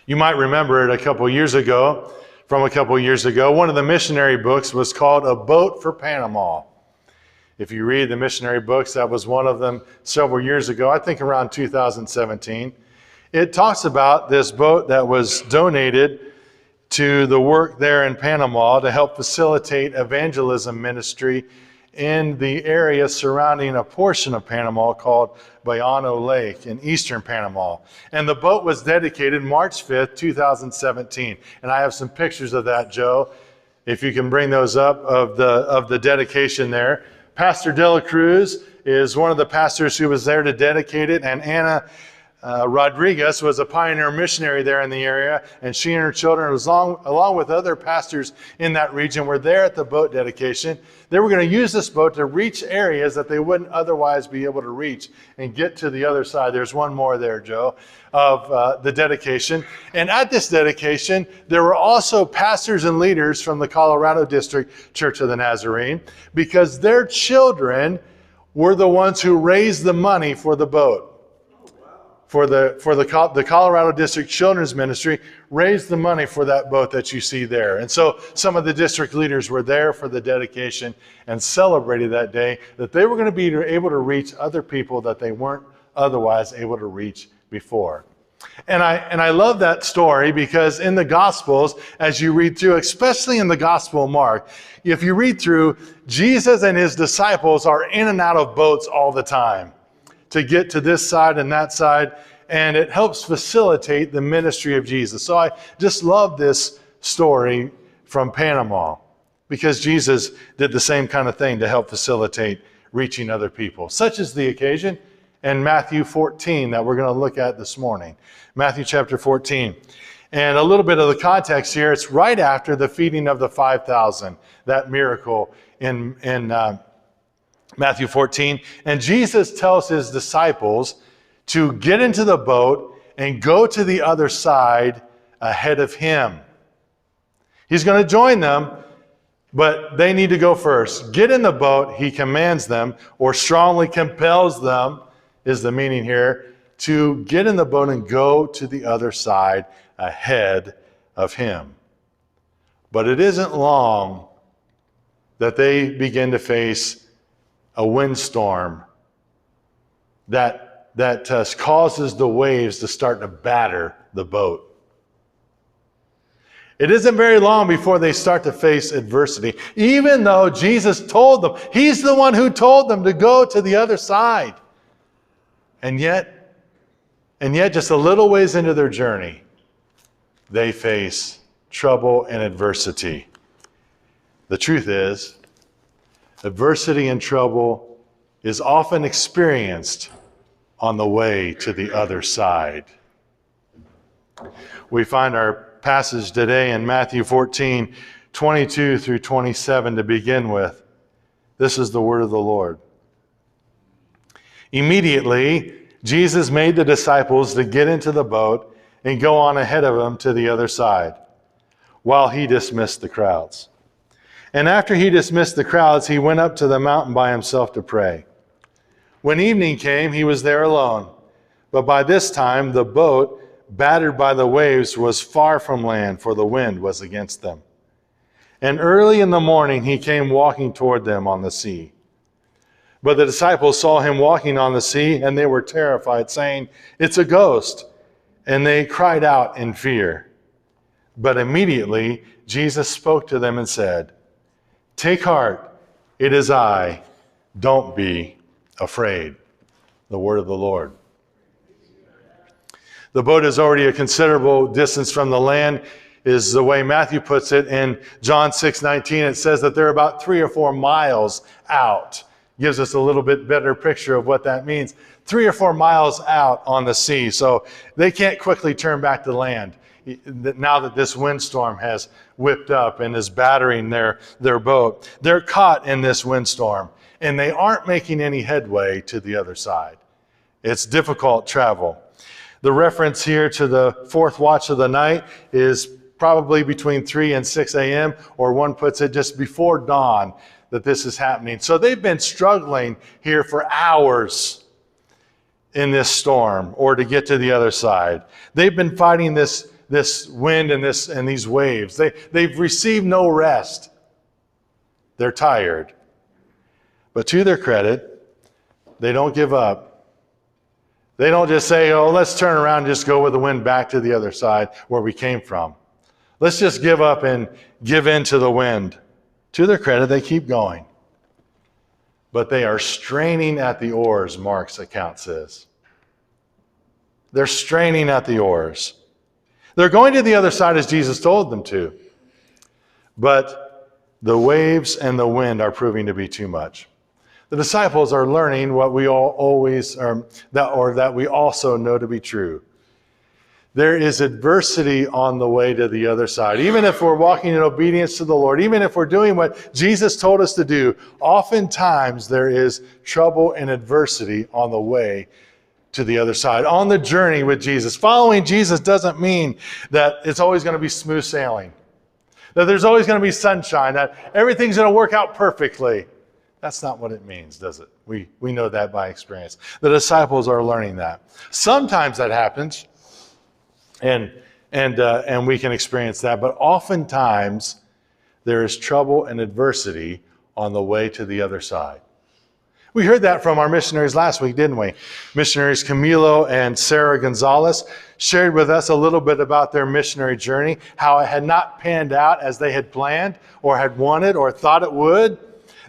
You might remember it from a couple years ago, one of the missionary books was called A Boat for Panama. If you read the missionary books, that was one of them several years ago, I think around 2017. It talks about this boat that was donated to the work there in Panama to help facilitate evangelism ministry in the area surrounding a portion of Panama called Bayano Lake in eastern Panama. And the boat was dedicated March 5th, 2017. And I have some pictures of that, Joe, if you can bring those up, of the dedication there. Pastor De La Cruz is one of the pastors who was there to dedicate it, and Anna Rodriguez was a pioneer missionary there in the area, and she and her children, along with other pastors in that region, were there at the boat dedication. They were going to use this boat to reach areas that they wouldn't otherwise be able to reach and get to the other side. There's one more there, Joe, of the dedication. And at this dedication, there were also pastors and leaders from the Colorado District Church of the Nazarene, because their children were the ones who raised the money for the boat. For the Colorado District Children's Ministry raised the money for that boat that you see there. And so some of the district leaders were there for the dedication and celebrated that day that they were going to be able to reach other people that they weren't otherwise able to reach before. And I love that story because in the Gospels, as you read through, especially in the Gospel of Mark, if you read through, Jesus and his disciples are in and out of boats all the time to get to this side and that side, and it helps facilitate the ministry of Jesus. So I just love this story from Panama because Jesus did the same kind of thing to help facilitate reaching other people. Such is the occasion in Matthew 14 that we're going to look at this morning. Matthew chapter 14. And a little bit of the context here, it's right after the feeding of the 5,000, that miracle in Matthew 14, and Jesus tells his disciples to get into the boat and go to the other side ahead of him. He's going to join them, but they need to go first. Get in the boat, he commands them, or strongly compels them, is the meaning here, to get in the boat and go to the other side ahead of him. But it isn't long that they begin to face a windstorm that causes the waves to start to batter the boat. It isn't very long before they start to face adversity, even though Jesus told them, he's the one who told them to go to the other side. And yet, just a little ways into their journey, they face trouble and adversity. The truth is, adversity and trouble is often experienced on the way to the other side. We find our passage today in Matthew 14, 22 through 27 to begin with. This is the word of the Lord. Immediately, Jesus made the disciples to get into the boat and go on ahead of him to the other side, while he dismissed the crowds. And after he dismissed the crowds, he went up to the mountain by himself to pray. When evening came, he was there alone. But by this time, the boat, battered by the waves, was far from land, for the wind was against them. And early in the morning, he came walking toward them on the sea. But the disciples saw him walking on the sea, and they were terrified, saying, "It's a ghost." And they cried out in fear. But immediately, Jesus spoke to them and said, "Take heart, it is I. Don't be afraid." The word of the Lord. The boat is already a considerable distance from the land, is the way Matthew puts it. In John 6:19, it says that they're about 3 or 4 miles out. Gives us a little bit better picture of what that means. 3 or 4 miles out on the sea. So they can't quickly turn back to land now that this windstorm has whipped up and is battering their boat. They're caught in this windstorm, and they aren't making any headway to the other side. It's difficult travel. The reference here to the 4th watch of the night is probably between 3 and 6 a.m., or one puts it just before dawn that this is happening. So they've been struggling here for hours in this storm, or to get to the other side. They've been fighting this this wind and these waves. They've received no rest. They're tired. But to their credit, they don't give up. They don't just say, oh, let's turn around and just go with the wind back to the other side where we came from. Let's just give up and give in to the wind. To their credit, they keep going. But they are straining at the oars, Mark's account says. They're straining at the oars. They're going to the other side as Jesus told them to. But the waves and the wind are proving to be too much. The disciples are learning what we that we also know to be true. There is adversity on the way to the other side. Even if we're walking in obedience to the Lord, even if we're doing what Jesus told us to do, oftentimes there is trouble and adversity on the way to the other side, on the journey with Jesus. Following Jesus doesn't mean that it's always going to be smooth sailing, that there's always going to be sunshine, that everything's going to work out perfectly. That's not what it means, does it? We know that by experience. The disciples are learning that. Sometimes that happens, and we can experience that, but oftentimes there is trouble and adversity on the way to the other side. We heard that from our missionaries last week, didn't we? Missionaries Camilo and Sarah Gonzalez shared with us a little bit about their missionary journey, how it had not panned out as they had planned or had wanted or thought it would.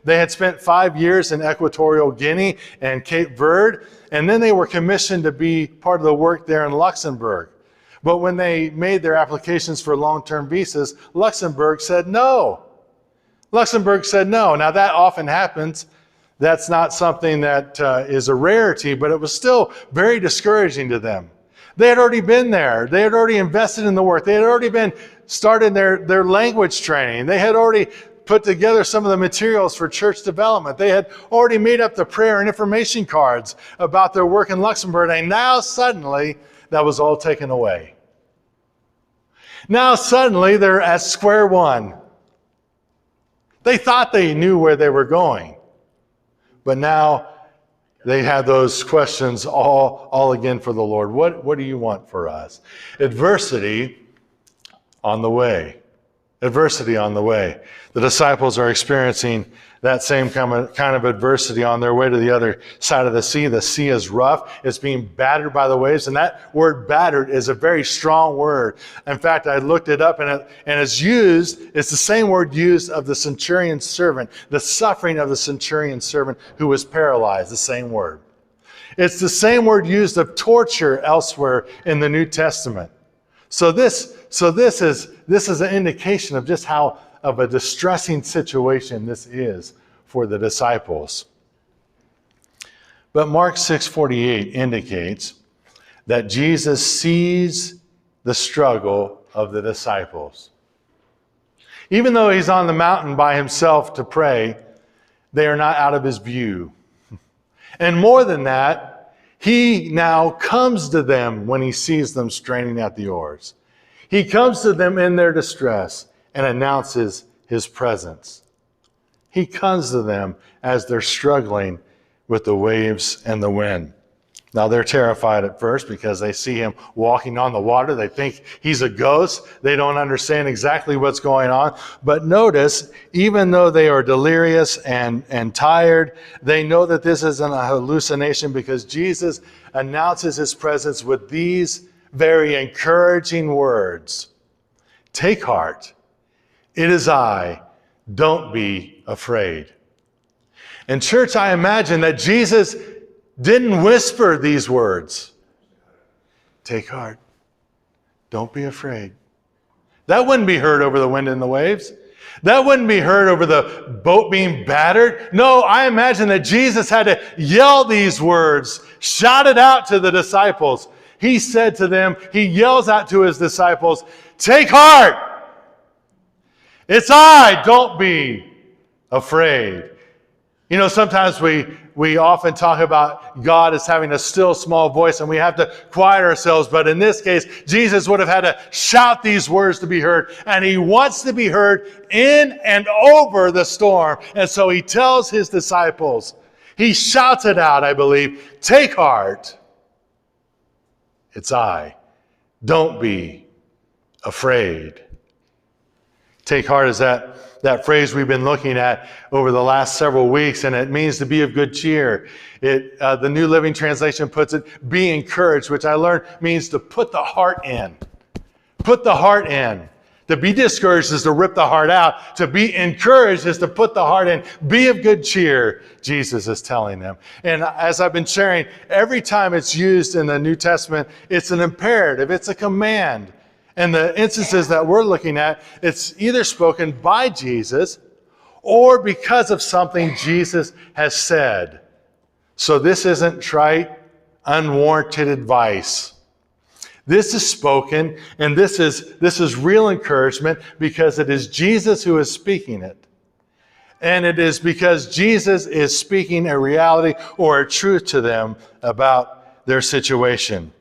They had spent 5 years in Equatorial Guinea and Cape Verde, and then they were commissioned to be part of the work there in Luxembourg. But when they made their applications for long-term visas, Luxembourg said no. Luxembourg said no. Now that often happens. That's not something that is a rarity, but it was still very discouraging to them. They had already been there. They had already invested in the work. They had already been started their language training. They had already put together some of the materials for church development. They had already made up the prayer and information cards about their work in Luxembourg, and now suddenly that was all taken away. Now suddenly they're at square one. They thought they knew where they were going, but now they had those questions all again for the Lord. What do you want for us? Adversity on the way. Adversity on the way. The disciples are experiencing that same kind of adversity on their way to the other side of the sea. The sea is rough. It's being battered by the waves. And that word battered is a very strong word. In fact, I looked it up and it's the same word used of the centurion's servant, the suffering of the centurion's servant who was paralyzed, the same word. It's the same word used of torture elsewhere in the New Testament. So this is an indication of just how of a distressing situation this is for the disciples. But Mark 6:48 indicates that Jesus sees the struggle of the disciples. Even though he's on the mountain by himself to pray, they are not out of his view. And more than that, he now comes to them when he sees them straining at the oars. He comes to them in their distress and announces his presence. He comes to them as they're struggling with the waves and the wind. Now they're terrified at first because they see him walking on the water. They think he's a ghost. They don't understand exactly what's going on. But notice, even though they are delirious and tired, they know that this isn't a hallucination because Jesus announces his presence with these very encouraging words. Take heart. It is I. Don't be afraid. In church, I imagine that Jesus didn't whisper these words. Take heart. Don't be afraid. That wouldn't be heard over the wind and the waves. That wouldn't be heard over the boat being battered. No, I imagine that Jesus had to yell these words, shout it out to the disciples. He said to them, he yells out to his disciples, take heart. It's I, don't be afraid. You know, sometimes we often talk about God as having a still small voice and we have to quiet ourselves. But in this case, Jesus would have had to shout these words to be heard. And he wants to be heard in and over the storm. And so he tells his disciples, he shouts it out, I believe, take heart. It's I. Don't be afraid. Take heart is that phrase we've been looking at over the last several weeks, and it means to be of good cheer. The New Living Translation puts it, be encouraged, which I learned means to put the heart in. Put the heart in. To be discouraged is to rip the heart out. To be encouraged is to put the heart in. Be of good cheer, Jesus is telling them. And as I've been sharing, every time it's used in the New Testament, it's an imperative, it's a command. And the instances that we're looking at, it's either spoken by Jesus or because of something Jesus has said. So this isn't trite, unwarranted advice. This is spoken, and this is real encouragement because it is Jesus who is speaking it. And it is because Jesus is speaking a reality or a truth to them about their situation.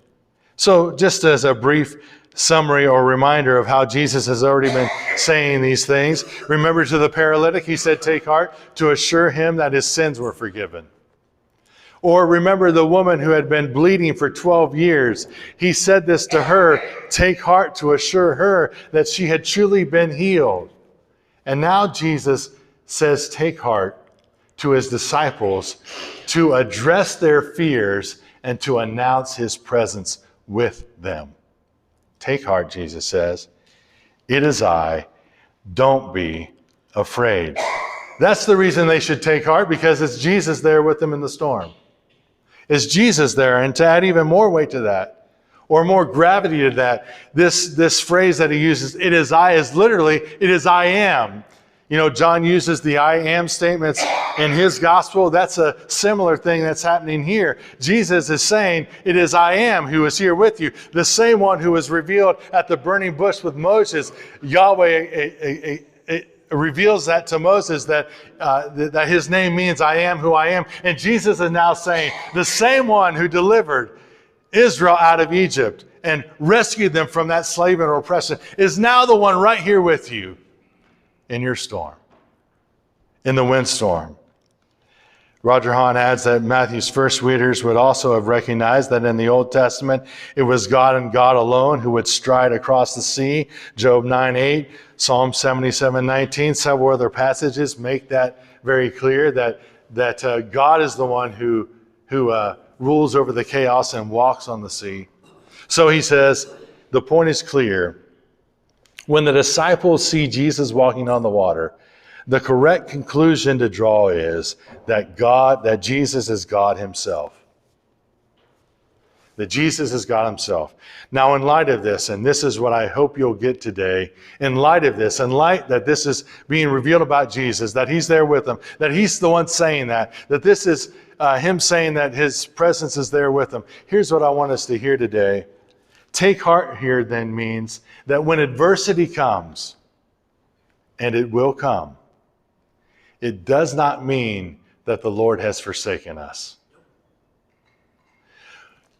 So just as a brief summary or reminder of how Jesus has already been saying these things. Remember, to the paralytic, he said, take heart, to assure him that his sins were forgiven. Or remember the woman who had been bleeding for 12 years. He said this to her, take heart, to assure her that she had truly been healed. And now Jesus says, take heart, to his disciples to address their fears and to announce his presence with them. Take heart, Jesus says. It is I. Don't be afraid. That's the reason they should take heart, because it's Jesus there with them in the storm. It's Jesus there. And to add even more weight to that, or more gravity to that, this phrase that he uses, it is I, is literally, it is I am. You know, John uses the I am statements in his gospel. That's a similar thing that's happening here. Jesus is saying, it is I am who is here with you. The same one who was revealed at the burning bush with Moses. Yahweh reveals that to Moses, that his name means I am who I am. And Jesus is now saying, the same one who delivered Israel out of Egypt and rescued them from that slave and oppression is now the one right here with you. In your storm, in the windstorm. Roger Hahn adds that Matthew's first readers would also have recognized that in the Old Testament, it was God and God alone who would stride across the sea. Job 9:8, Psalm 77:19, several other passages make that very clear, that God is the one who rules over the chaos and walks on the sea. So he says, the point is clear. When the disciples see Jesus walking on the water, the correct conclusion to draw is that Jesus is God himself. That Jesus is God himself. Now, in light of this, and this is what I hope you'll get today, in light of this, in light that this is being revealed about Jesus, that he's there with them, that he's the one saying that this is him saying that his presence is there with them. Here's what I want us to hear today. Take heart here then means that when adversity comes, and it will come, it does not mean that the Lord has forsaken us.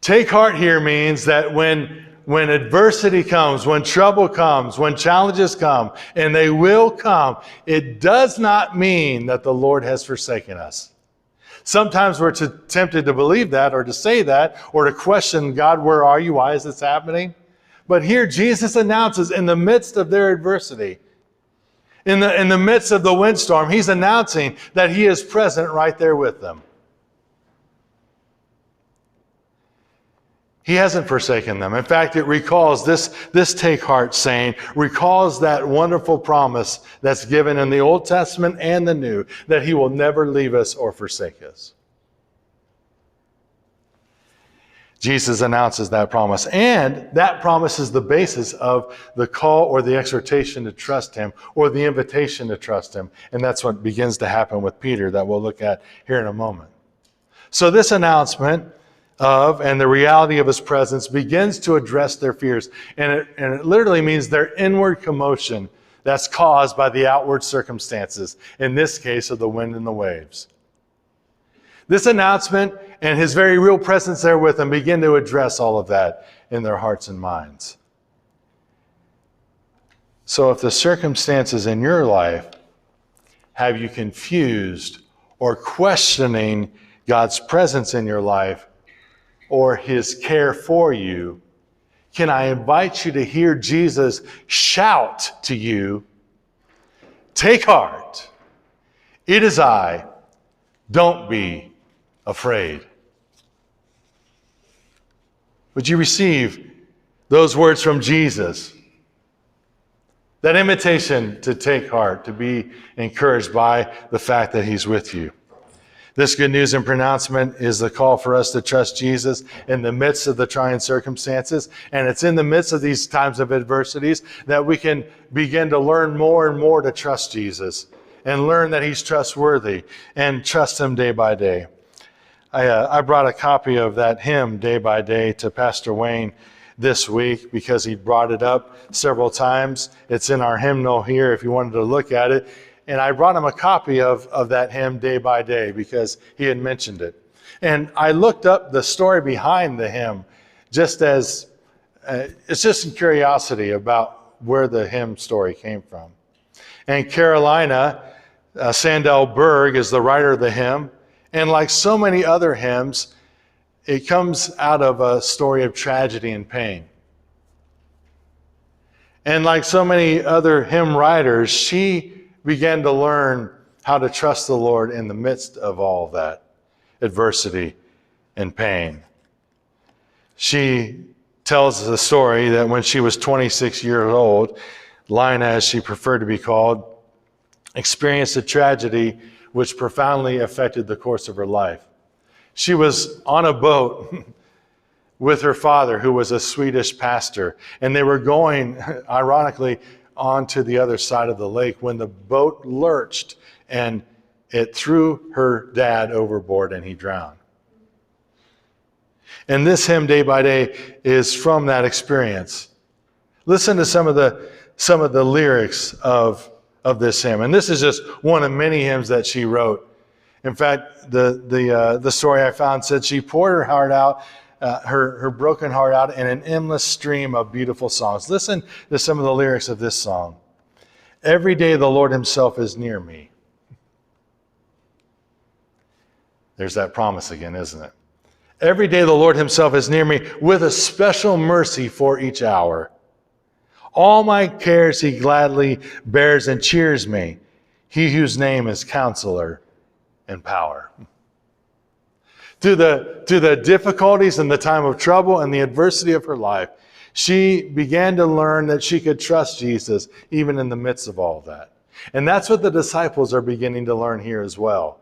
Take heart here means that when adversity comes, when trouble comes, when challenges come, and they will come, it does not mean that the Lord has forsaken us. Sometimes we're tempted to believe that, or to say that, or to question, God, where are you? Why is this happening? But here Jesus announces in the midst of their adversity, in the midst of the windstorm, he's announcing that he is present right there with them. He hasn't forsaken them. In fact, it recalls this take heart saying, recalls that wonderful promise that's given in the Old Testament and the New, that he will never leave us or forsake us. Jesus announces that promise. And that promise is the basis of the call or the exhortation to trust him, or the invitation to trust him. And that's what begins to happen with Peter that we'll look at here in a moment. So this announcement of and the reality of his presence begins to address their fears. And it literally means their inward commotion that's caused by the outward circumstances, in this case of the wind and the waves. This announcement and his very real presence there with them begin to address all of that in their hearts and minds. So if the circumstances in your life have you confused or questioning God's presence in your life, or his care for you, can I invite you to hear Jesus shout to you, "Take heart, it is I, don't be afraid." Would you receive those words from Jesus? That invitation to take heart, to be encouraged by the fact that he's with you. This good news and pronouncement is the call for us to trust Jesus in the midst of the trying circumstances. And it's in the midst of these times of adversities that we can begin to learn more and more to trust Jesus and learn that he's trustworthy and trust him day by day. I brought a copy of that hymn, Day by Day, to Pastor Wayne this week because he brought it up several times. It's in our hymnal here if you wanted to look at it. And I brought him a copy of that hymn, Day by Day, because he had mentioned it. And I looked up the story behind the hymn, just as, it's just in curiosity about where the hymn story came from. And Carolina Sandell Berg is the writer of the hymn. And like so many other hymns, it comes out of a story of tragedy and pain. And like so many other hymn writers, she began to learn how to trust the Lord in the midst of all that adversity and pain. She tells the story that when she was 26 years old, Lina, as she preferred to be called, experienced a tragedy which profoundly affected the course of her life. She was on a boat with her father, who was a Swedish pastor, and they were going, ironically, on to the other side of the lake when the boat lurched and it threw her dad overboard and he drowned. And this hymn, Day by Day, is from that experience. Listen to some of the lyrics of this hymn. And this is just one of many hymns that she wrote. In fact, the story I found said she poured her heart out, her broken heart out in an endless stream of beautiful songs. Listen to some of the lyrics of this song. Every day the Lord himself is near me. There's that promise again, isn't it? Every day the Lord himself is near me with a special mercy for each hour. All my cares he gladly bears and cheers me, he whose name is Counselor and Power. Through the difficulties and the time of trouble and the adversity of her life, she began to learn that she could trust Jesus even in the midst of all of that. And that's what the disciples are beginning to learn here as well.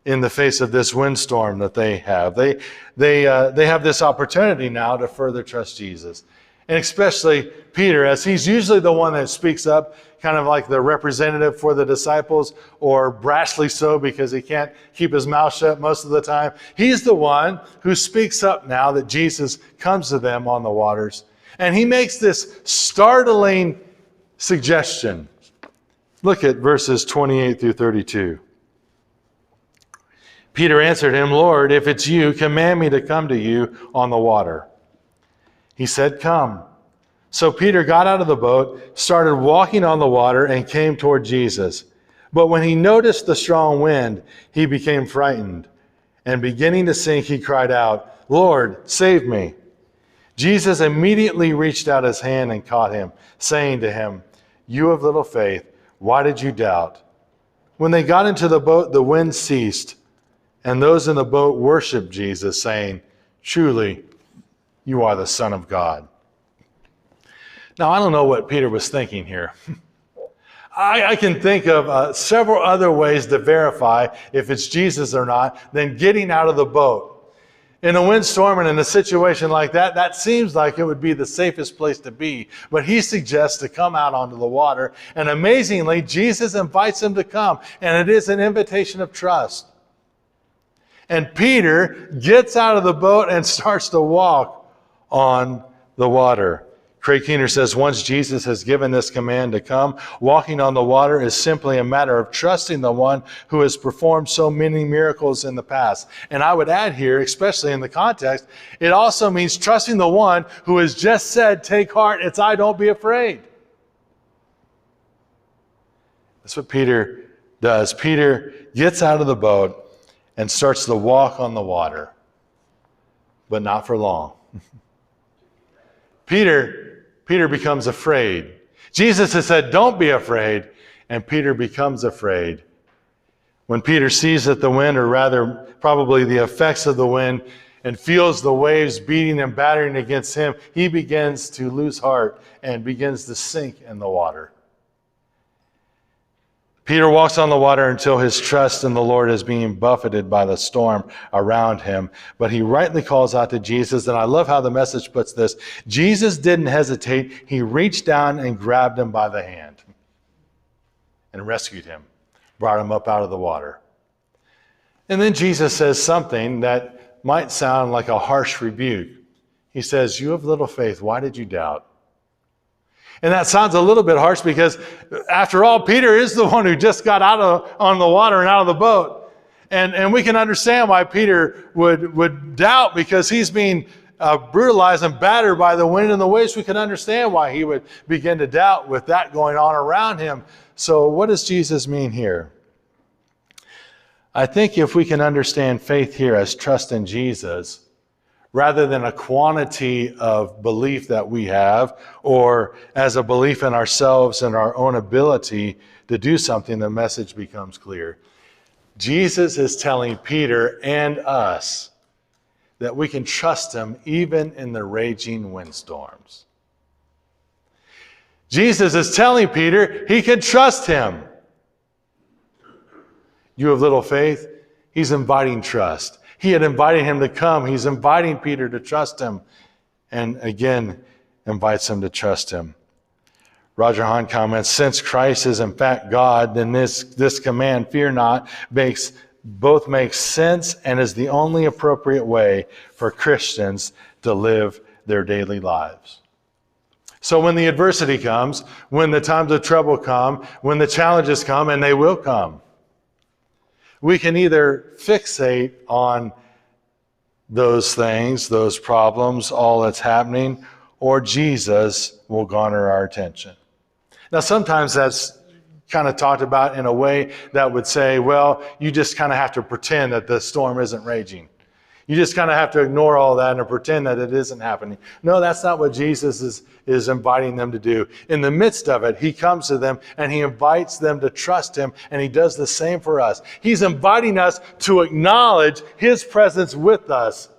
In the face of this windstorm that they have, they have this opportunity now to further trust Jesus. And especially Peter, as he's usually the one that speaks up, kind of like the representative for the disciples, or brashly so because he can't keep his mouth shut most of the time. He's the one who speaks up now that Jesus comes to them on the waters. And he makes this startling suggestion. Look at verses 28 through 32. Peter answered him, Lord, if it's you, command me to come to you on the water. He said, come. So Peter got out of the boat, started walking on the water, and came toward Jesus. But when he noticed the strong wind, he became frightened. And beginning to sink, he cried out, Lord, save me. Jesus immediately reached out his hand and caught him, saying to him, you of little faith, why did you doubt? When they got into the boat, the wind ceased, and those in the boat worshiped Jesus, saying, truly, you are the Son of God. Now, I don't know what Peter was thinking here. I can think of several other ways to verify if it's Jesus or not than getting out of the boat. In a windstorm and in a situation like that, that seems like it would be the safest place to be. But he suggests to come out onto the water. And amazingly, Jesus invites him to come. And it is an invitation of trust. And Peter gets out of the boat and starts to walk on the water. Craig Keener says, once Jesus has given this command to come, walking on the water is simply a matter of trusting the one who has performed so many miracles in the past. And I would add here, especially in the context, it also means trusting the one who has just said, take heart, it's I, don't be afraid. That's what Peter does. Peter gets out of the boat and starts to walk on the water, but not for long. Peter becomes afraid. Jesus has said, don't be afraid, and Peter becomes afraid. When Peter sees that the wind, or rather probably the effects of the wind, and feels the waves beating and battering against him, he begins to lose heart and begins to sink in the water. Peter walks on the water until his trust in the Lord is being buffeted by the storm around him. But he rightly calls out to Jesus, and I love how the Message puts this. Jesus didn't hesitate. He reached down and grabbed him by the hand and rescued him, brought him up out of the water. And then Jesus says something that might sound like a harsh rebuke. He says, you have little faith, why did you doubt? And that sounds a little bit harsh because, after all, Peter is the one who just got on the water and out of the boat. And we can understand why Peter would doubt, because he's being brutalized and battered by the wind and the waves. We can understand why he would begin to doubt with that going on around him. So what does Jesus mean here? I think if we can understand faith here as trust in Jesus, rather than a quantity of belief that we have, or as a belief in ourselves and our own ability to do something, the message becomes clear. Jesus is telling Peter and us that we can trust him even in the raging windstorms. Jesus is telling Peter he can trust him. You have little faith? He's inviting trust. He had invited him to come. He's inviting Peter to trust him, and again invites him to trust him. Roger Hahn comments, since Christ is in fact God, then this command, fear not, both makes sense and is the only appropriate way for Christians to live their daily lives. So when the adversity comes, when the times of trouble come, when the challenges come, and they will come, we can either fixate on those things, those problems, all that's happening, or Jesus will garner our attention. Now, sometimes that's kind of talked about in a way that would say, well, you just kind of have to pretend that the storm isn't raging. You just kind of have to ignore all that and pretend that it isn't happening. No, that's not what Jesus is inviting them to do. In the midst of it, he comes to them and he invites them to trust him, and he does the same for us. He's inviting us to acknowledge his presence with us.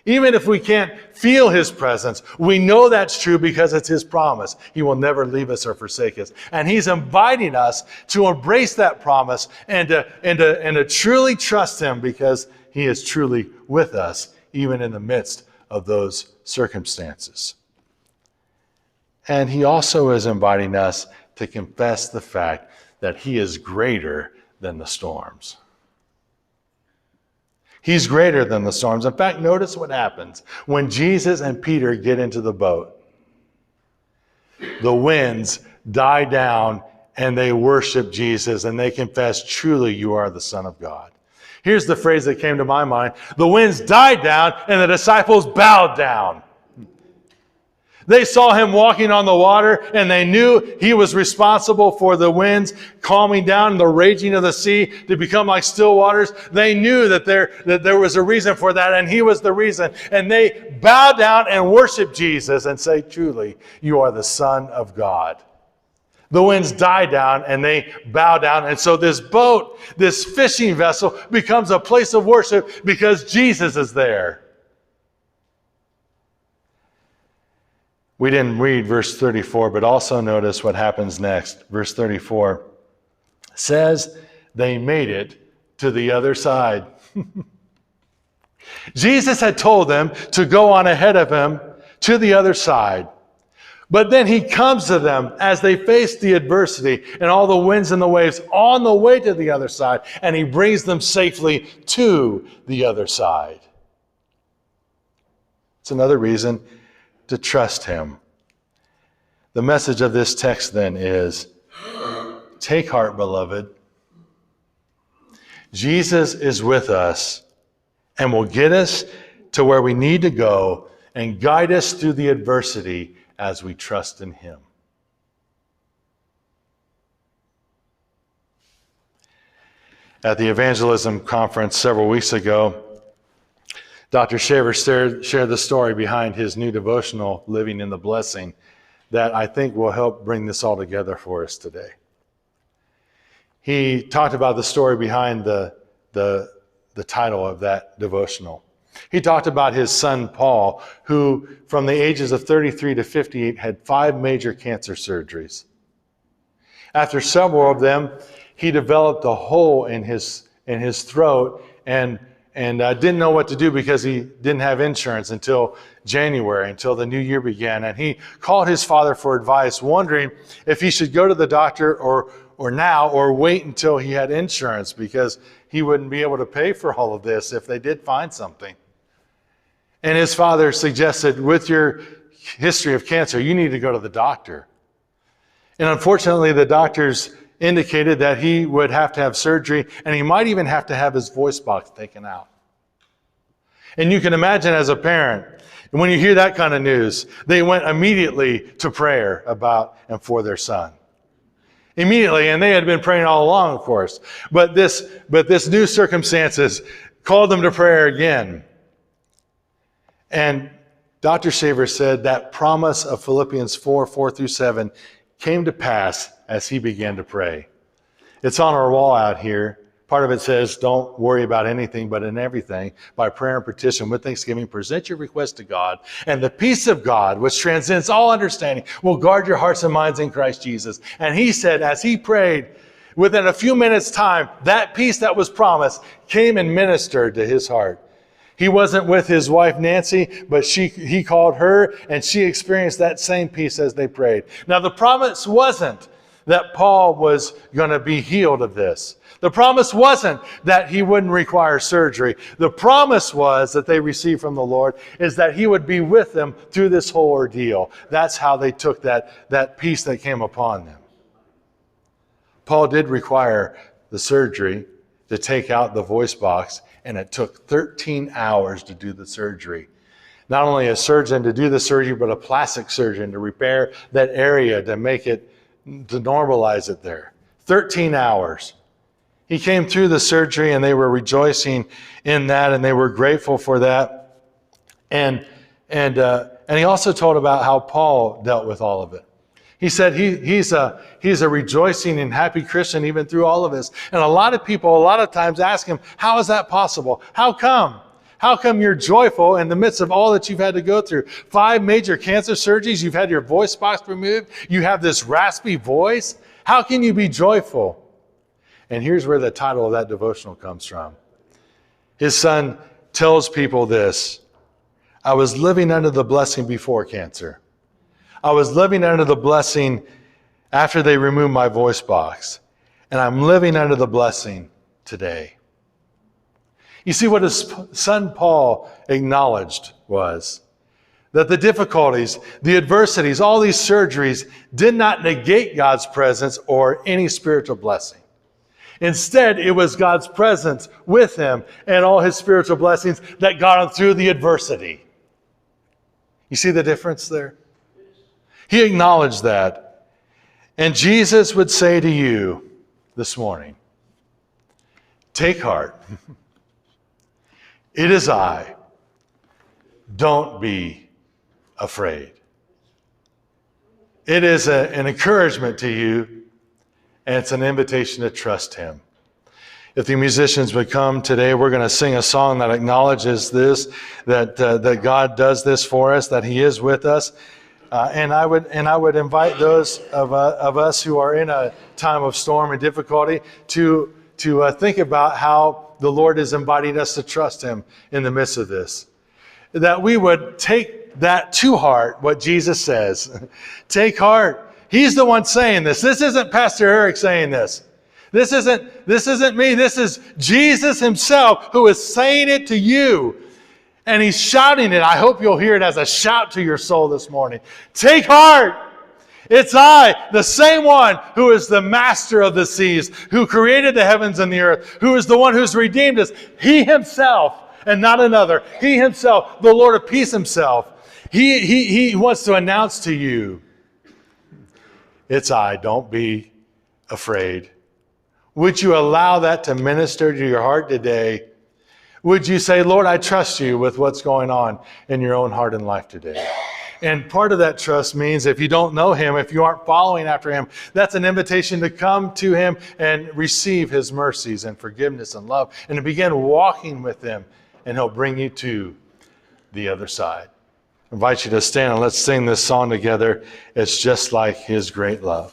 Even if we can't feel his presence, we know that's true because it's his promise. He will never leave us or forsake us. And he's inviting us to embrace that promise and to truly trust him, because he is truly with us, even in the midst of those circumstances. And he also is inviting us to confess the fact that he is greater than the storms. He's greater than the storms. In fact, notice what happens when Jesus and Peter get into the boat. The winds die down and they worship Jesus and they confess, truly you are the Son of God. Here's the phrase that came to my mind. The winds died down and the disciples bowed down. They saw him walking on the water, and they knew he was responsible for the winds calming down, the raging of the sea to become like still waters. They knew that there was a reason for that, and he was the reason. And they bow down and worship Jesus and say, truly, you are the Son of God. The winds die down and they bow down. And so this boat, this fishing vessel, becomes a place of worship because Jesus is there. We didn't read verse 34, but also notice what happens next. Verse 34 says they made it to the other side. Jesus had told them to go on ahead of him to the other side. But then he comes to them as they face the adversity and all the winds and the waves on the way to the other side, and he brings them safely to the other side. It's another reason to trust him. The message of this text then is, take heart, beloved. Jesus is with us and will get us to where we need to go and guide us through the adversity as we trust in him. At the evangelism conference several weeks ago, Dr. Shaver shared the story behind his new devotional, Living in the Blessing, that I think will help bring this all together for us today. He talked about the story behind the title of that devotional. He talked about his son, Paul, who from the ages of 33 to 58 had 5 major cancer surgeries. After several of them, he developed a hole in his throat and didn't know what to do because he didn't have insurance until January, until the new year began. And he called his father for advice, wondering if he should go to the doctor or wait until he had insurance, because he wouldn't be able to pay for all of this if they did find something. And his father suggested, with your history of cancer, you need to go to the doctor. And unfortunately, the doctors indicated that he would have to have surgery, and he might even have to have his voice box taken out. And you can imagine, as a parent, when you hear that kind of news, they went immediately to prayer about and for their son. Immediately, and they had been praying all along, of course. But this new circumstances called them to prayer again. And Dr. Shaver said that promise of Philippians 4:4-7 came to pass as he began to pray. It's on our wall out here. Part of it says, don't worry about anything, but in everything, by prayer and petition, with thanksgiving, present your request to God, and the peace of God, which transcends all understanding, will guard your hearts and minds in Christ Jesus. And he said, as he prayed, within a few minutes' time, that peace that was promised came and ministered to his heart. He wasn't with his wife, Nancy, but he called her, and she experienced that same peace as they prayed. Now, the promise wasn't that Paul was going to be healed of this. The promise wasn't that he wouldn't require surgery. The promise was that they received from the Lord is that he would be with them through this whole ordeal. That's how they took that peace that came upon them. Paul did require the surgery to take out the voice box, and it took 13 hours to do the surgery. Not only a surgeon to do the surgery, but a plastic surgeon to repair that area, to make it, to normalize it there. 13 hours. He came through the surgery, and they were rejoicing in that, and they were grateful for that. And he also told about how Paul dealt with all of it. He said he's a rejoicing and happy Christian even through all of this. And a lot of people, a lot of times ask him, how is that possible? How come? How come you're joyful in the midst of all that you've had to go through? 5 major cancer surgeries, you've had your voice box removed, you have this raspy voice. How can you be joyful? And here's where the title of that devotional comes from. His son tells people this: I was living under the blessing before cancer. I was living under the blessing after they removed my voice box. And I'm living under the blessing today. You see, what his son Paul acknowledged was that the difficulties, the adversities, all these surgeries did not negate God's presence or any spiritual blessing. Instead, it was God's presence with him and all his spiritual blessings that got him through the adversity. You see the difference there? He acknowledged that. And Jesus would say to you this morning, take heart. It is I. Don't be afraid. It is an encouragement to you, and it's an invitation to trust him. If the musicians would come today, we're going to sing a song that acknowledges this, that God does this for us, that he is with us. And I would invite those of us who are in a time of storm and difficulty to think about how the Lord is inviting us to trust him in the midst of this. That we would take that to heart, what Jesus says. Take heart. He's the one saying this. This isn't Pastor Eric saying this. This isn't me. This is Jesus himself who is saying it to you. And he's shouting it. I hope you'll hear it as a shout to your soul this morning. Take heart. It's I, the same one who is the master of the seas, who created the heavens and the earth, who is the one who's redeemed us. He himself, and not another. He himself, the Lord of peace himself. He wants to announce to you, it's I. Don't be afraid. Would you allow that to minister to your heart today? Would you say, Lord, I trust you with what's going on in your own heart and life today? And part of that trust means if you don't know him, if you aren't following after him, that's an invitation to come to him and receive his mercies and forgiveness and love and to begin walking with him, and he'll bring you to the other side. I invite you to stand and let's sing this song together. It's just like his great love.